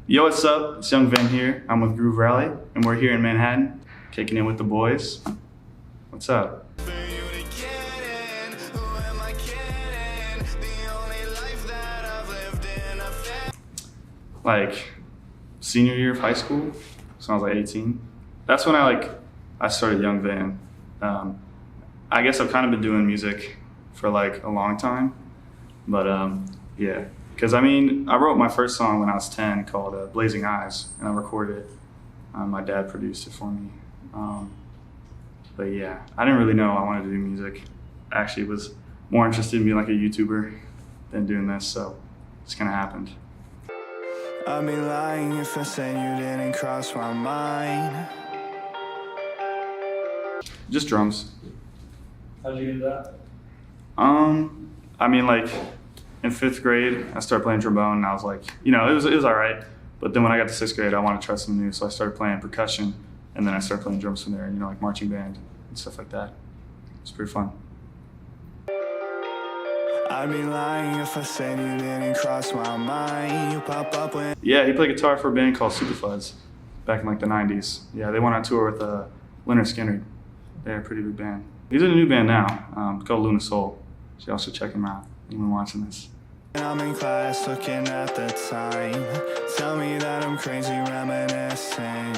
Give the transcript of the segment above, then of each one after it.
Yo, what's up? It's Young Van here. I'm with Grooverelly, and we're here in Manhattan, kicking in with the boys. What's up? Like, senior year of high school, so I was like 18. That's when I started Young Van. I guess I've kind of been doing music for like a long time, but yeah. Because I wrote my first song when I was 10 called Blazing Eyes, and I recorded it. My dad produced it for me. But yeah, I didn't really know I wanted to do music. I actually was more interested in being like a YouTuber than doing this, so it just kind of happened. I'd be lying if I said you didn't cross my mind. Just drums. How'd you get that? Like in 5th grade, I started playing trombone, and I was like, it was all right. But then when I got to 6th grade, I wanted to try something new, so I started playing percussion, and then I started playing drums from there, and like marching band and stuff like that. It's pretty fun. I'd be lying if I said you didn't cross my mind. You pop up when... Yeah, he played guitar for a band called Superfuzz back in like the 90s. Yeah, they went on tour with Leonard Skinner. They're a pretty big band. He's in a new band now called Luna Soul. So y'all should check him out. Anyone watching this? I'm in class looking at the time. Tell me that I'm crazy reminiscing.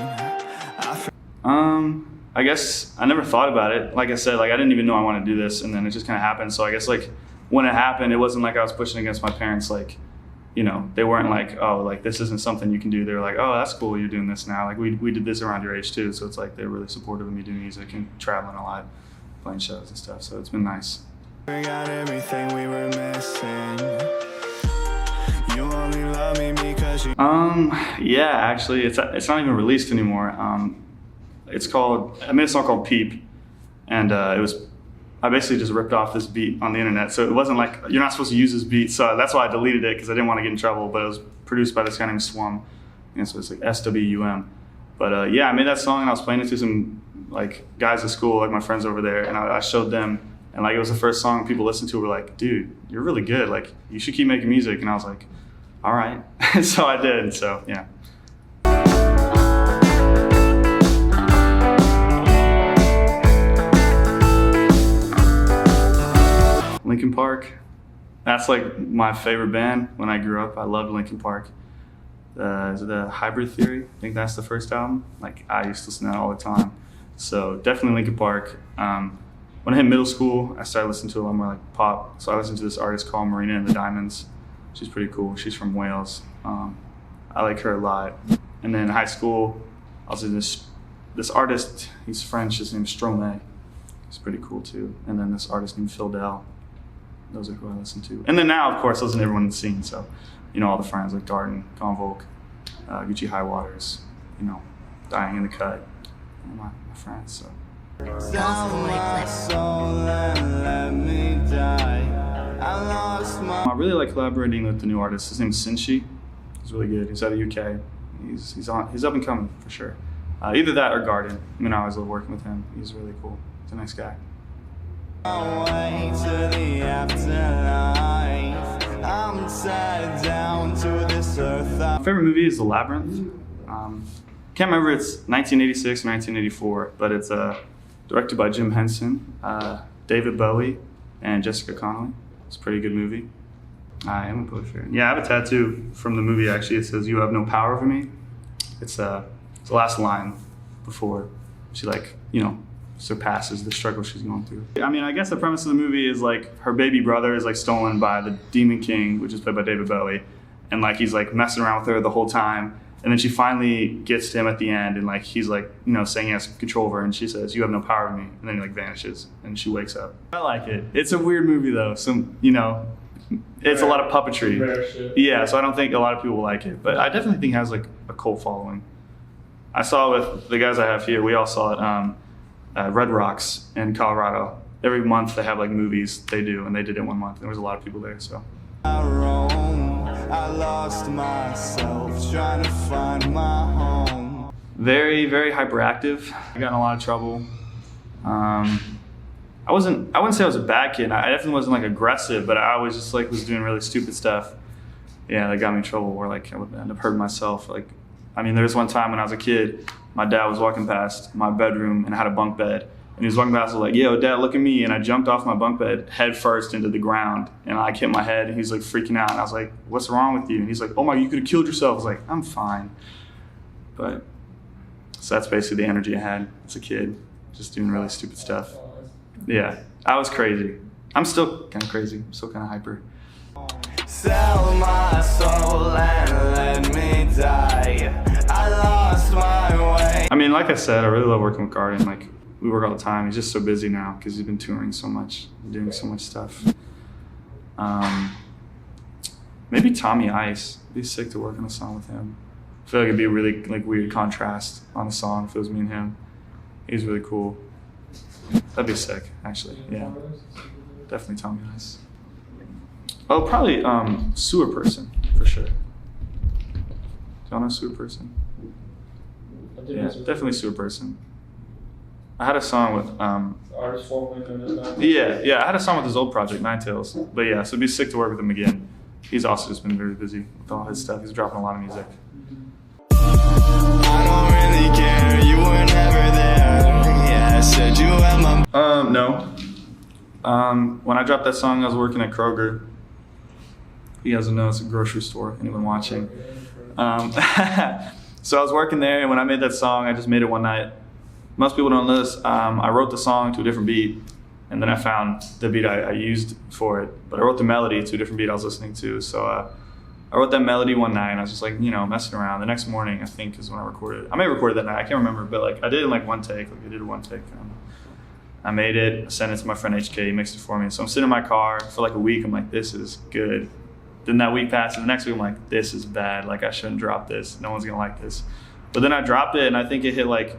I guess I never thought about it. Like I said, I didn't even know I wanted to do this, and then it just kind of happened. So I guess when it happened, it wasn't like I was pushing against my parents. They weren't like, oh, this isn't something you can do. They were like, oh, that's cool, you're doing this now. We did this around your age too. So it's like they're really supportive of me doing music and traveling a lot, playing shows and stuff. So it's been nice. We got everything we were missing. You only love me because you... Yeah, actually, it's not even released anymore. It's called, I made a song called Peep, and I basically just ripped off this beat on the internet. So it wasn't like, you're not supposed to use this beat, so that's why I deleted it, because I didn't want to get in trouble, but it was produced by this guy named Swum, and so it's like SWUM. But yeah, I made that song, and I was playing it to some guys at school, my friends over there, and I showed them, and it was the first song people listened to were like, dude, you're really good, you should keep making music. And I was like, all right. So I did, so yeah. Linkin Park, that's my favorite band when I grew up. I loved Linkin Park. Is it the Hybrid Theory? I think that's the first album. I used to listen to that all the time. So definitely Linkin Park. When I hit middle school, I started listening to a lot more pop. So I listened to this artist called Marina and the Diamonds. She's pretty cool. She's from Wales. I like her a lot. And then in high school, I was in this artist. He's French. His name's Stromae. He's pretty cool too. And then this artist named Phil Dell. Those are who I listen to. And then now, of course, I listen to everyone in the scene. So, all the friends like Guardin, guccihighwaters, Dying in the Cut. My friends. So. I really like collaborating with the new artist. His name's Sinchi. He's really good. He's out of the UK. He's up and coming for sure. Either that or Guardin. I always love working with him. He's really cool. He's a nice guy. My favorite movie is The Labyrinth. Can't remember if it's 1986 or 1984, but it's directed by Jim Henson, David Bowie, and Jessica Connelly. It's a pretty good movie. I am a poster. Yeah, I have a tattoo from the movie actually. It says, "You have no power over me." It's the last line before she surpasses the struggle she's going through. I guess the premise of the movie is her baby brother is stolen by the Demon King, which is played by David Bowie, and he's messing around with her the whole time, and then she finally gets to him at the end, and he's saying he has control over her, and she says, "You have no power over me," and then he vanishes, and she wakes up. I like it. It's a weird movie though, so it's a lot of puppetry. Yeah, so I don't think a lot of people will like it, but I definitely think it has a cult following. I saw it with the guys I have here. We all saw it. Red Rocks in Colorado. Every month they have movies they do, and they did it one month. There was a lot of people there, so. I lost myself trying to find my home. Very, very hyperactive. I got in a lot of trouble. I wouldn't say I was a bad kid. I definitely wasn't aggressive, but I always just was doing really stupid stuff. yeah, that got me in trouble where like I would end up hurting myself. Like, I mean, there was one time when I was a kid, my dad was walking past my bedroom and I had a bunk bed. And he was walking past, I was like, yo, Dad, look at me. And I jumped off my bunk bed head first into the ground. And I hit my head and he's like freaking out. And I was like, what's wrong with you? And he's like, oh my, you could have killed yourself. I was like, I'm fine. But, so that's basically the energy I had as a kid, just doing really stupid stuff. Yeah, I was crazy. I'm still kind of crazy. I'm still kind of hyper. Sell my soul and let me die. I lost my way. I mean, like I said, I really love working with Guardin. Like, we work all the time. He's just so busy now because he's been touring so much, doing so much stuff. Maybe Tommy Ice. It'd be sick to work on a song with him. I feel like it'd be a really like weird contrast on a song if it was me and him. He's really cool. That'd be sick, actually. Yeah, definitely Tommy Ice. Oh, probably Sewer Person for sure. Do y'all know Sewer Person? Yeah, definitely Sewer Person. I had a song with Artist formerly yeah, I had a song with his old project, Nine Tails. But yeah, so it'd be sick to work with him again. He's also just been very busy with all his stuff. He's dropping a lot of music. I don't really care, you were never there. Yeah, I said you had my No. When I dropped that song, I was working at Kroger. You guys know it's a grocery store, anyone watching. So I was working there, and when I made that song, I just made it one night. Most people don't know this. I wrote the song to a different beat, and then I found the beat I used for it. But I wrote the melody to a different beat I was listening to. So I wrote that melody one night, and I was just like, messing around. The next morning, I think, is when I recorded it. I may have recorded that night. I can't remember, but like I did it in like one take. Like I did it one take. I made it. I sent it to my friend HK. He mixed it for me. So I'm sitting in my car for like a week. I'm like, this is good. Then that week passes. The next week, I'm like, this is bad. Like I shouldn't drop this. No one's gonna like this. But then I dropped it, and I think it hit like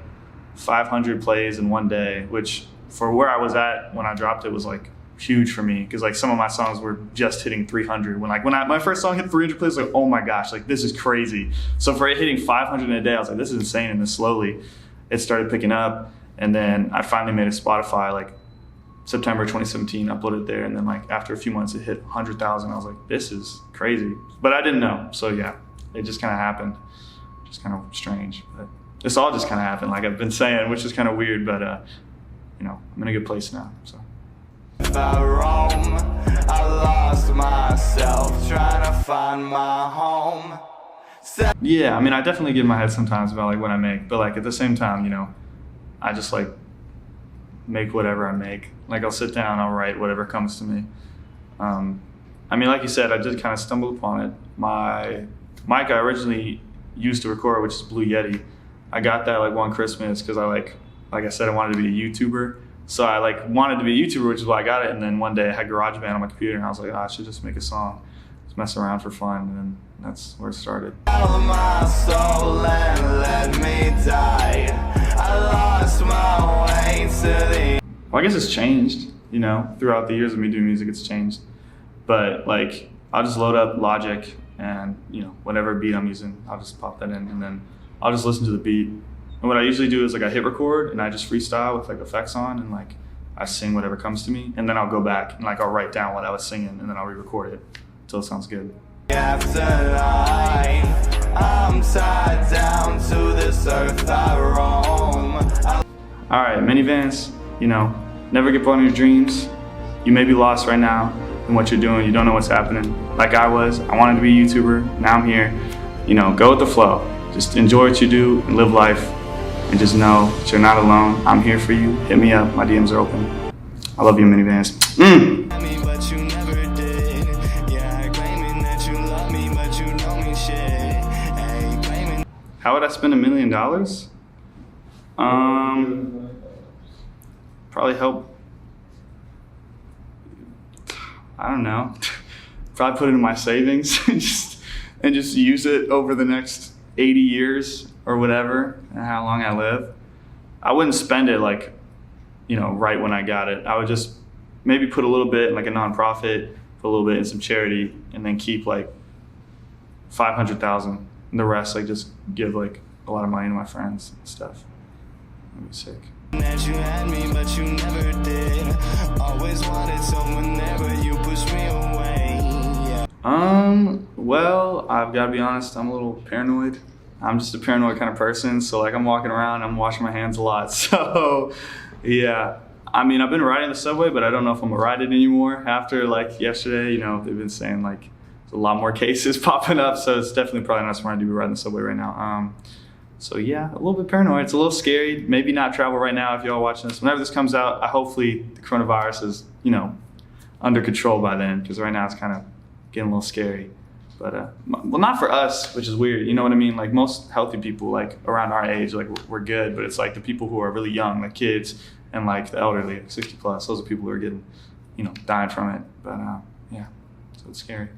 500 plays in one day, which for where I was at when I dropped it was like huge for me, because like some of my songs were just hitting 300. When my first song hit 300 plays, like, oh my gosh, like this is crazy. So for it hitting 500 in a day, I was like, this is insane. And then slowly it started picking up, and then I finally made a Spotify like September 2017, uploaded it there, and then like after a few months it hit 100,000. I was like, this is crazy, but I didn't know. So yeah, it just kind of happened. Just kind of strange, but this all just kind of happened, like I've been saying, which is kind of weird, but I'm in a good place now. So. If I roam, I lost myself trying to find my home. Yeah, I mean, I definitely get in my head sometimes about like what I make, but like at the same time, I just like make whatever I make. Like I'll sit down, I'll write whatever comes to me. I mean, like you said, I did kind of stumble upon it. My mic I originally used to record, which is Blue Yeti. I got that like one Christmas because I like I said, I wanted to be a YouTuber. So I like wanted to be a YouTuber, which is why I got it. And then one day I had GarageBand on my computer, and I was like, I should just make a song, just mess around for fun. And then that's where it started. Sell my soul and let me die. I lost my way to the. Well, I guess it's changed, throughout the years of me doing music, it's changed. But like, I'll just load up Logic and, whatever beat I'm using, I'll just pop that in, and then I'll just listen to the beat. And what I usually do is like I hit record and I just freestyle with like effects on, and like I sing whatever comes to me, and then I'll go back and like I'll write down what I was singing, and then I'll re-record it until it sounds good. After life, I'm tied down to this earth I roam. All right, MiniVans, never give up on your dreams. You may be lost right now in what you're doing. You don't know what's happening. Like I was, I wanted to be a YouTuber. Now I'm here. Go with the flow. Just enjoy what you do and live life, and just know that you're not alone. I'm here for you. Hit me up. My DMs are open. I love you, MiniVans. But you never did. Yeah, claiming that you love me, but you know me shit. Hey, claiming. How would I spend $1 million? Probably help. I don't know. Probably put it in my savings and just use it over the next 80 years or whatever, and how long I live. I wouldn't spend it like, right when I got it. I would just maybe put a little bit in like a nonprofit, put a little bit in some charity, and then keep like 500,000, and the rest like just give like a lot of money to my friends and stuff. That'd be sick. That you had me, but you never did. Always wanted someone there, but you pushed me away. Yeah. Well, I've got to be honest, I'm a little paranoid. I'm just a paranoid kind of person, so like I'm walking around, I'm washing my hands a lot. So, yeah. I mean, I've been riding the subway, but I don't know if I'm gonna ride it anymore. After like yesterday, you know, they've been saying like there's a lot more cases popping up, so it's definitely probably not smart to be riding the subway right now. So yeah, a little bit paranoid. It's a little scary. Maybe not travel right now if y'all watching this. Whenever this comes out, hopefully the coronavirus is, you know, under control by then, because right now it's kind of getting a little scary. But well, not for us, which is weird. You know what I mean? Like most healthy people, like around our age, like we're good. But it's like the people who are really young, like kids, and like the elderly, like 60 plus. Those are people who are getting, you know, dying from it. But yeah, so it's scary.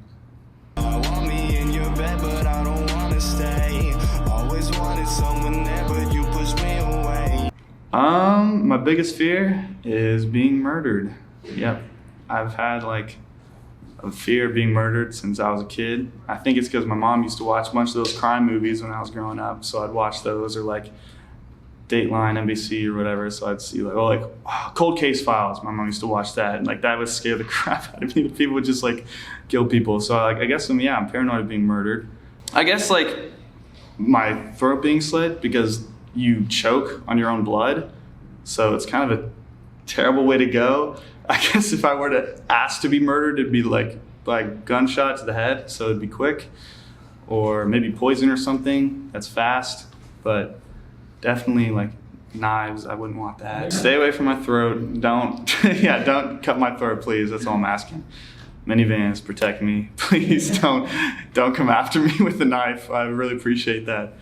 I want me in your bed, but I don't wanna stay. Always wanted someone there, but you pushed me away. My biggest fear is being murdered. Yep, I've had like a fear of being murdered since I was a kid. I think it's because my mom used to watch a bunch of those crime movies when I was growing up. So I'd watch those, or like Dateline, NBC, or whatever. So I'd see like, Cold Case Files. My mom used to watch that, and like that would scare the crap out of me. People would just like kill people. So like I guess I'm paranoid of being murdered. I guess like my throat being slit because you choke on your own blood. So it's kind of a terrible way to go. I guess if I were to ask to be murdered, it'd be like by gunshot to the head, so it'd be quick, or maybe poison or something that's fast, but definitely like knives, I wouldn't want that. Stay away from my throat. Don't don't cut my throat, please. That's all I'm asking. MiniVans, protect me. Please don't come after me with a knife. I really appreciate that.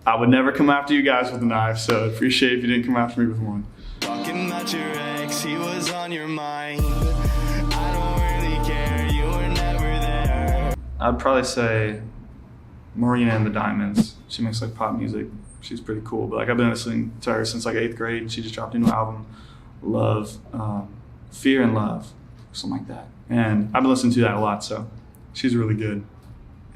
I would never come after you guys with a knife, so I'd appreciate if you didn't come after me with one. Talking about your ex, he was on your mind. I don't really care, you were never there. I'd probably say Marina and the Diamonds. She makes like pop music. She's pretty cool, but like I've been listening to her since like 8th grade, and she just dropped a new album, Love, Fear and Love, or something like that. And I've been listening to that a lot, so she's really good.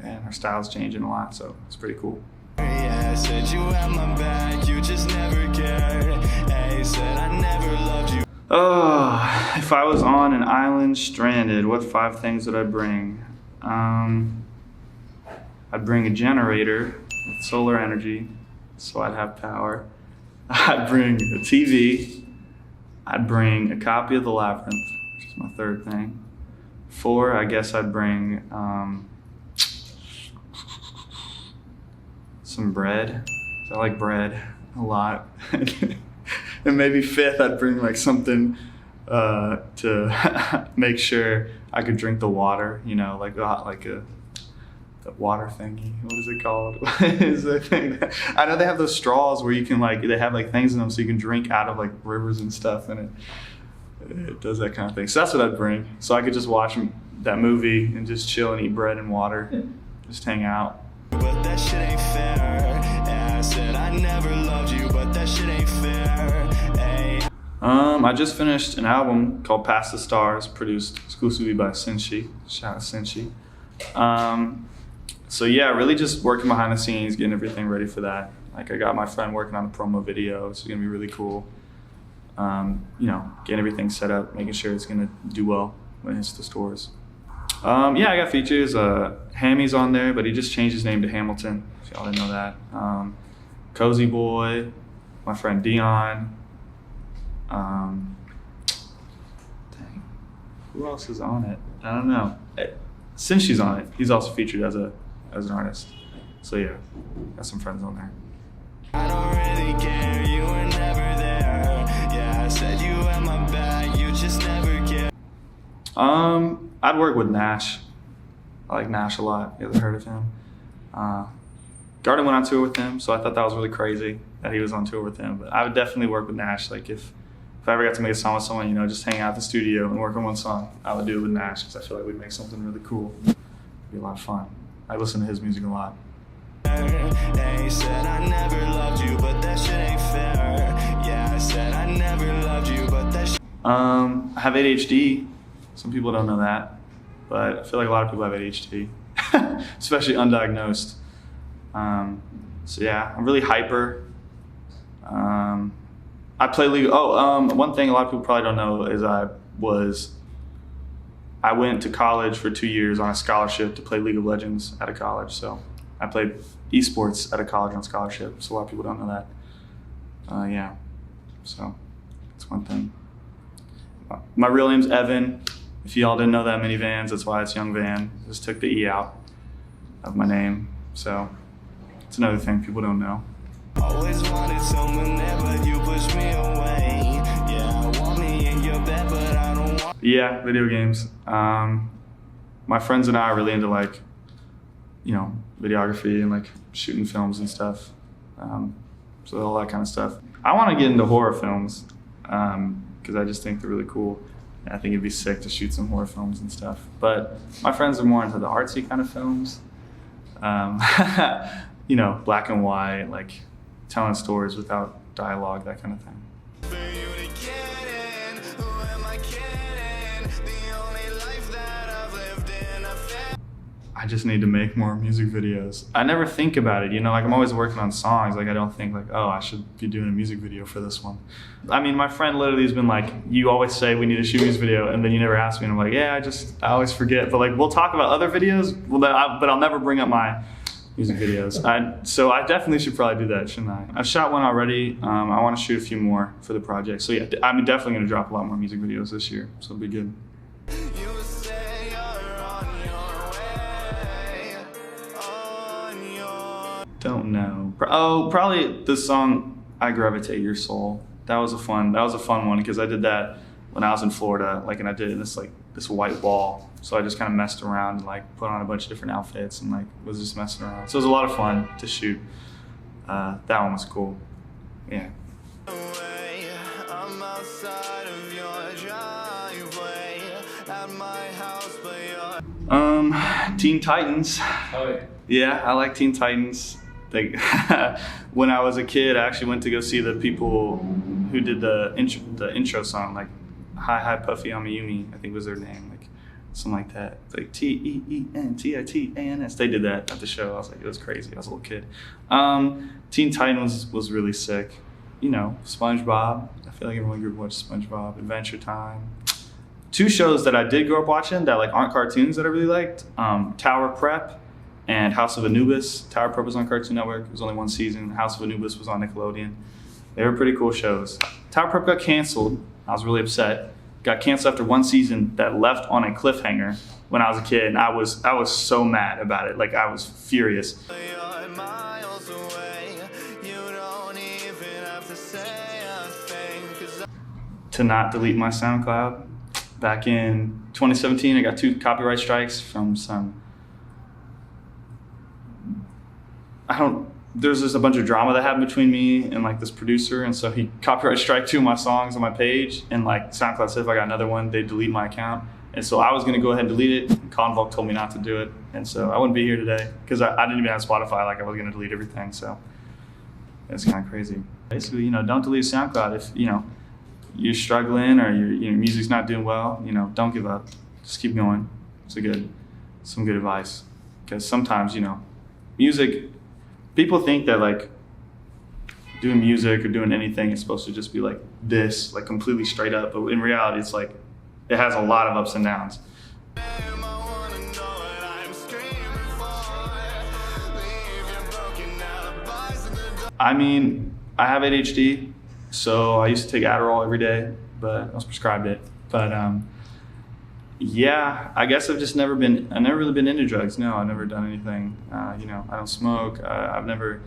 And her style's changing a lot, so it's pretty cool. Yeah, said you had my back, you just never cared. Hey, said I never loved you. Oh, if I was on an island stranded, what 5 things would I bring? I'd bring a generator with solar energy, so I'd have power. I'd bring a TV. I'd bring a copy of The Labyrinth, which is my 3rd thing. 4, I guess I'd bring some bread. I like bread a lot. And maybe 5th, I'd bring like something to make sure I could drink the water, you know, like a water thingy. What is it called? What is the thing? I know they have those straws where you can like, they have like things in them so you can drink out of like rivers and stuff, and it does that kind of thing. So that's what I'd bring. So I could just watch that movie and just chill and eat bread and water, just hang out. But that shit ain't fair. Yeah, I said I never loved you, but that shit ain't fair. Hey. I just finished an album called Past the Stars, produced exclusively by Cinchi. Shout out Cinchi. So yeah, really just working behind the scenes, getting everything ready for that. Like I got my friend working on a promo video, so it's gonna be really cool. You know, getting everything set up, making sure it's gonna do well when it hits the stores. Yeah, I got features. Hammy's on there, but he just changed his name to Hamilton, if y'all didn't know that. Cozyboy, my friend Dion. Dang, who else is on it? I don't know. Since she's on it, he's also featured as an artist. So yeah, got some friends on there. I don't really care, you were never there. Yeah, I said you had my back, you just never cared. I'd work with Nash. I like Nash a lot. You ever heard of him? Guardin went on tour with him, so I thought that was really crazy that he was on tour with him. But I would definitely work with Nash. Like if I ever got to make a song with someone, you know, just hang out at the studio and work on one song, I would do it with Nash because I feel like we'd make something really cool. It'd be a lot of fun. I listen to his music a lot. Hey, said I never loved you, but that shit ain't fair. Yeah, I said I never loved you, but that shit. I have ADHD. Some people don't know that, but I feel like a lot of people have ADHD, especially undiagnosed. So yeah, I'm really hyper. I play legal. One thing a lot of people probably don't know is I I went to college for 2 years on a scholarship to play League of Legends at a college. So I played esports at a college on scholarship. So a lot of people don't know that. Yeah, so that's one thing. My real name's Evan. If y'all didn't know that, MiniVans, that's why it's Young Van. Just took the E out of my name. So it's another thing people don't know. Always wanted someone there, but you pushed me away. Yeah, I want me in your bed, but I don't want. Yeah, video games. My friends and I are really into like, you know, videography and like shooting films and stuff. So all that kind of stuff. I want to get into horror films because I just think they're really cool. And I think it'd be sick to shoot some horror films and stuff. But my friends are more into the artsy kind of films. You know, black and white, like telling stories without dialogue, that kind of thing. For you to get in, who am I kidding? The only life that I've lived in a fit. I just need to make more music videos. I never think about it, you know, like I'm always working on songs. Like I don't think like, oh, I should be doing a music video for this one. I mean, my friend literally has been like, you always say we need to shoot a music video and then you never ask me. And I'm like, yeah, I always forget. But like, we'll talk about other videos, but I'll never bring up my music videos. So I definitely should probably do that, shouldn't I? I've shot one already. I want to shoot a few more for the project. So yeah, I'm definitely gonna drop a lot more music videos this year. So it'll be good. You say you're on your way, on your. Don't know. Oh, probably the song "I Gravitate Your Soul." That was a fun one because I did that when I was in Florida. Like, and I did it in this white wall. So I just kind of messed around and like put on a bunch of different outfits and like was just messing around. So it was a lot of fun to shoot. That one was cool. Yeah. I'm outside of your driveway at my house, but you're. Teen Titans. Oh, yeah. Yeah, I like Teen Titans. Like, when I was a kid, I actually went to go see the people who did the intro song, like Hi Hi Puffy Amiyumi, I think was their name, like something like that. It's like TEENTITANS. They did that at the show. I was like, it was crazy. I was a little kid. Teen Titans was really sick. You know, SpongeBob. I feel like everyone grew up watching SpongeBob. Adventure Time. Two shows that I did grow up watching that like aren't cartoons that I really liked. Tower Prep and House of Anubis. Tower Prep was on Cartoon Network. It was only one season. House of Anubis was on Nickelodeon. They were pretty cool shows. Tower Prep got canceled. I was really upset. Got canceled after one season that left on a cliffhanger when I was a kid, and I was so mad about it. Like, I was furious. You're miles away. You don't even have to say a thing, 'cause To not delete my SoundCloud. Back in 2017, I got 2 copyright strikes from some. There's just a bunch of drama that happened between me and like this producer, and so he copyright strike 2 of my songs on my page, and like SoundCloud said if I got another one, they'd delete my account. And so I was gonna go ahead and delete it, and Convoke told me not to do it, and so I wouldn't be here today because I didn't even have Spotify. Like I was gonna delete everything, so it's kind of crazy. Basically, you know, don't delete SoundCloud if you know you're struggling or your music's not doing well. You know, don't give up. Just keep going. It's some good advice, because sometimes you know, music. People think that like doing music or doing anything is supposed to just be like this, like completely straight up. But in reality, it's like, it has a lot of ups and downs. I mean, I have ADHD, so I used to take Adderall every day, but I was prescribed it. But yeah, I guess I've never really been into drugs. No, I've never done anything. You know, I don't smoke. I've never,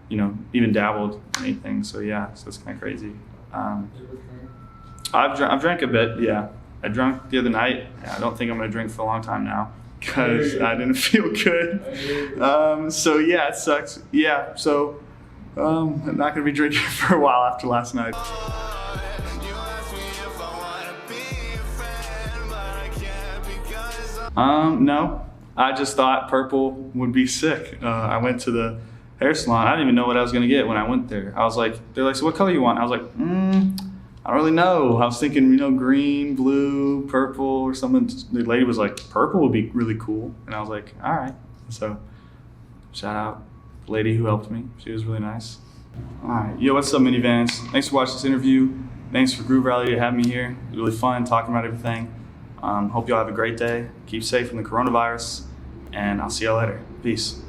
you know, even dabbled in anything. So yeah, so it's kind of crazy. I've drank a bit. Yeah, I drank the other night. I don't think I'm gonna drink for a long time now because I didn't feel good. So yeah, it sucks. Yeah, so I'm not gonna be drinking for a while after last night. No, I just thought purple would be sick. I went to the hair salon. I didn't even know what I was gonna get when I went there. I was like, they're like, so what color you want? I was like, I don't really know. I was thinking, you know, green, blue, purple or something. The lady was like, purple would be really cool. And I was like, all right. So shout out the lady who helped me. She was really nice. All right, yo, what's up, MiniVans? Thanks for watching this interview. Thanks for Grooverelly to have me here. It was really fun talking about everything. Hope y'all have a great day. Keep safe from the coronavirus, and I'll see y'all later. Peace.